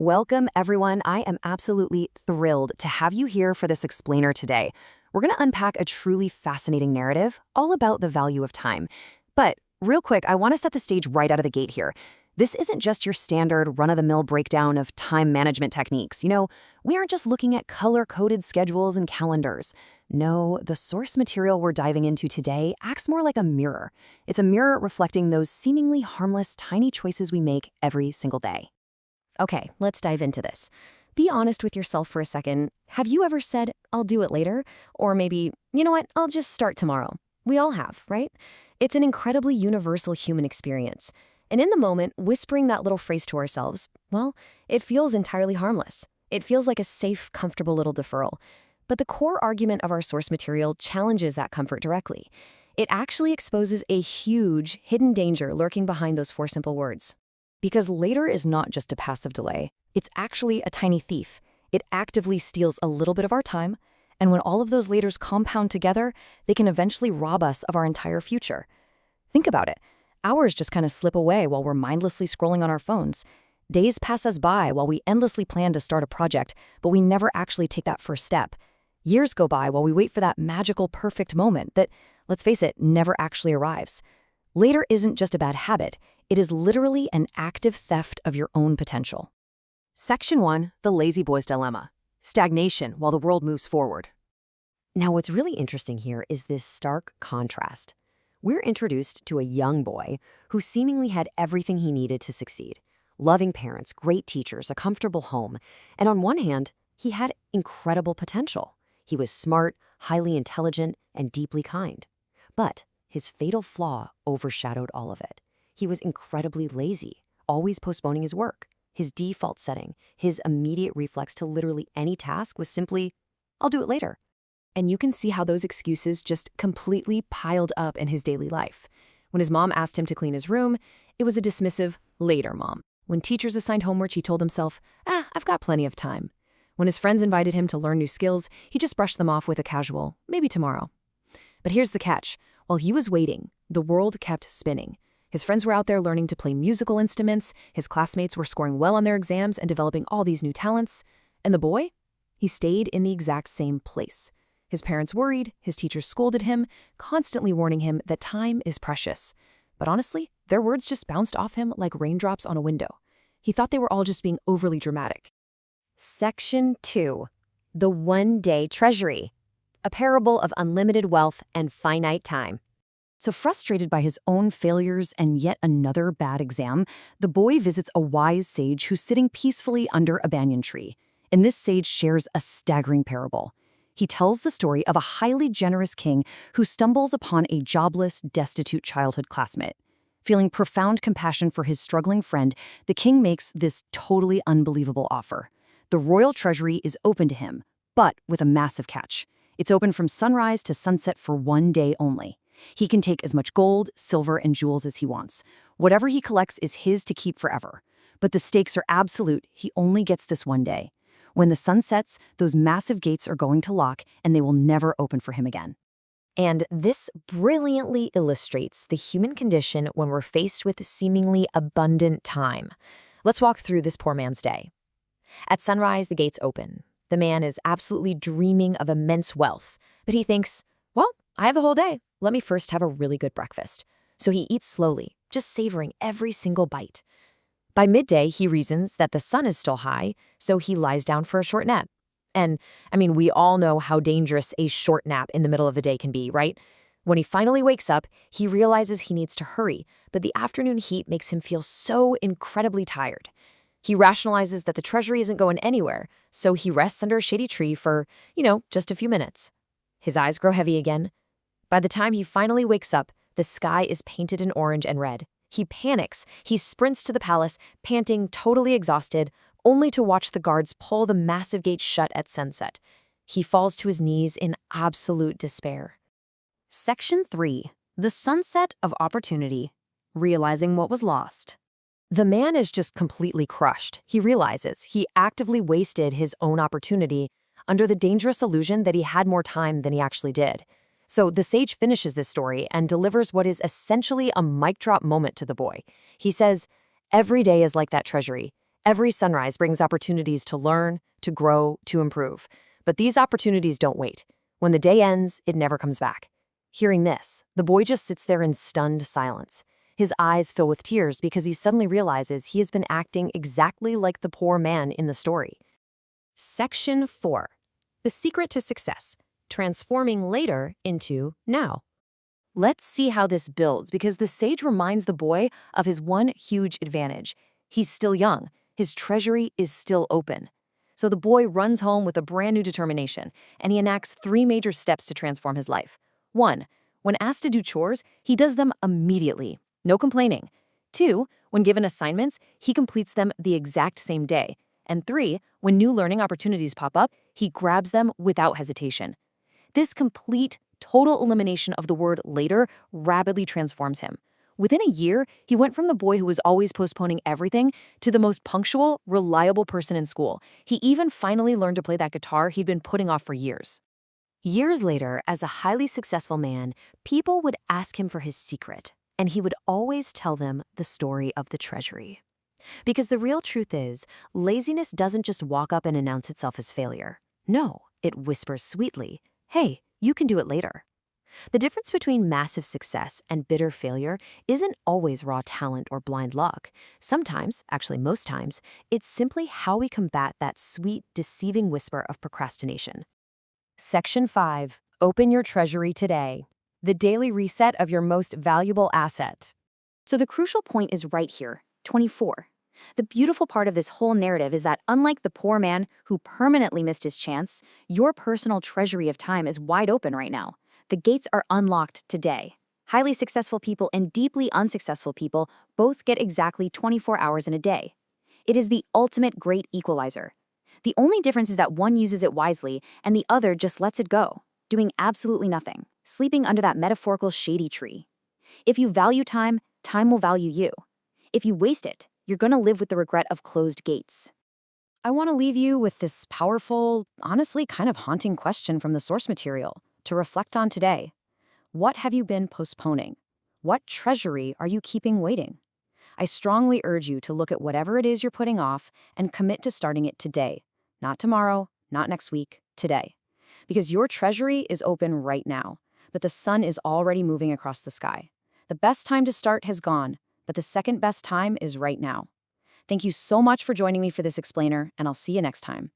Welcome, everyone. I am absolutely thrilled to have you here for this explainer today. We're going to unpack a truly fascinating narrative all about the value of time. But real quick, I want to set the stage right out of the gate here. This isn't just your standard run-of-the-mill breakdown of time management techniques. We aren't just looking at color-coded schedules and calendars. No, the source material we're diving into today acts more like a mirror. It's a mirror reflecting those seemingly harmless, tiny choices we make every single day. Okay, let's dive into this. Be honest with yourself for a second. Have you ever said, I'll do it later? Or maybe, you know what, I'll just start tomorrow. We all have, right? It's an incredibly universal human experience. And in the moment, whispering that little phrase to ourselves, well, it feels entirely harmless. It feels like a safe, comfortable little deferral. But the core argument of our source material challenges that comfort directly. It actually exposes a huge, hidden danger lurking behind those four simple words. Because later is not just a passive delay, it's actually a tiny thief. It actively steals a little bit of our time, and when all of those laters compound together, they can eventually rob us of our entire future. Think about it. Hours just kind of slip away while we're mindlessly scrolling on our phones. Days pass us by while we endlessly plan to start a project, but we never actually take that first step. Years go by while we wait for that magical, perfect moment that, let's face it, never actually arrives. Later isn't just a bad habit. It is literally an active theft of your own potential. Section 1, the lazy boy's dilemma. Stagnation while the world moves forward. Now, what's really interesting here is this stark contrast. We're introduced to a young boy who seemingly had everything he needed to succeed. Loving parents, great teachers, a comfortable home. And on one hand, he had incredible potential. He was smart, highly intelligent, and deeply kind. But his fatal flaw overshadowed all of it. He was incredibly lazy, always postponing his work. His default setting, his immediate reflex to literally any task was simply, I'll do it later. And you can see how those excuses just completely piled up in his daily life. When his mom asked him to clean his room, it was a dismissive, later, Mom. When teachers assigned homework, he told himself, I've got plenty of time. When his friends invited him to learn new skills, he just brushed them off with a casual, maybe tomorrow. But here's the catch. While he was waiting, the world kept spinning. His friends were out there learning to play musical instruments, his classmates were scoring well on their exams and developing all these new talents. And the boy? He stayed in the exact same place. His parents worried, his teachers scolded him, constantly warning him that time is precious. But honestly, their words just bounced off him like raindrops on a window. He thought they were all just being overly dramatic. Section 2. The One-Day Treasury. A parable of unlimited wealth and finite time. So frustrated by his own failures and yet another bad exam, the boy visits a wise sage who's sitting peacefully under a banyan tree. And this sage shares a staggering parable. He tells the story of a highly generous king who stumbles upon a jobless, destitute childhood classmate. Feeling profound compassion for his struggling friend, the king makes this totally unbelievable offer. The royal treasury is open to him, but with a massive catch. It's open from sunrise to sunset for one day only. He can take as much gold, silver, and jewels as he wants. Whatever he collects is his to keep forever. But the stakes are absolute. He only gets this one day. When the sun sets, those massive gates are going to lock, and they will never open for him again. And this brilliantly illustrates the human condition when we're faced with seemingly abundant time. Let's walk through this poor man's day. At sunrise, the gates open. The man is absolutely dreaming of immense wealth, but he thinks, well, I have the whole day. Let me first have a really good breakfast. So he eats slowly, just savoring every single bite. By midday, he reasons that the sun is still high, so he lies down for a short nap. And, we all know how dangerous a short nap in the middle of the day can be, right? When he finally wakes up, he realizes he needs to hurry, but the afternoon heat makes him feel so incredibly tired. He rationalizes that the treasury isn't going anywhere, so he rests under a shady tree for, just a few minutes. His eyes grow heavy again. By the time he finally wakes up, the sky is painted in orange and red. He panics. He sprints to the palace, panting, totally exhausted, only to watch the guards pull the massive gate shut at sunset. He falls to his knees in absolute despair. Section 3. The Sunset of Opportunity. Realizing what was lost. The man is just completely crushed. He realizes he actively wasted his own opportunity under the dangerous illusion that he had more time than he actually did. So the sage finishes this story and delivers what is essentially a mic drop moment to the boy. He says, every day is like that treasury. Every sunrise brings opportunities to learn, to grow, to improve. But these opportunities don't wait. When the day ends, it never comes back. Hearing this, the boy just sits there in stunned silence. His eyes fill with tears because he suddenly realizes he has been acting exactly like the poor man in the story. Section 4. The secret to success. Transforming later into now. Let's see how this builds because the sage reminds the boy of his one huge advantage. He's still young. His treasury is still open. So the boy runs home with a brand new determination, and he enacts 3 major steps to transform his life. 1. When asked to do chores, he does them immediately. No complaining. 2. When given assignments, he completes them the exact same day. And 3. When new learning opportunities pop up, he grabs them without hesitation. This complete, total elimination of the word later rapidly transforms him. Within a year, he went from the boy who was always postponing everything to the most punctual, reliable person in school. He even finally learned to play that guitar he'd been putting off for years. Years later, as a highly successful man, people would ask him for his secret, and he would always tell them the story of the treasury. Because the real truth is, laziness doesn't just walk up and announce itself as failure. No, it whispers sweetly, "Hey, you can do it later." The difference between massive success and bitter failure isn't always raw talent or blind luck. Sometimes, actually most times, it's simply how we combat that sweet, deceiving whisper of procrastination. Section 5. Open your treasury today. The daily reset of your most valuable asset. So the crucial point is right here, 24. The beautiful part of this whole narrative is that unlike the poor man who permanently missed his chance, your personal treasury of time is wide open right now. The gates are unlocked today. Highly successful people and deeply unsuccessful people both get exactly 24 hours in a day. It is the ultimate great equalizer. The only difference is that one uses it wisely and the other just lets it go, doing absolutely nothing, sleeping under that metaphorical shady tree. If you value time, time will value you. If you waste it, you're going to live with the regret of closed gates. I want to leave you with this powerful, honestly kind of haunting question from the source material to reflect on today. What have you been postponing? What treasury are you keeping waiting? I strongly urge you to look at whatever it is you're putting off and commit to starting it today. Not tomorrow, not next week, today. Because your treasury is open right now, but the sun is already moving across the sky. The best time to start has gone, but the second best time is right now. Thank you so much for joining me for this explainer, and I'll see you next time.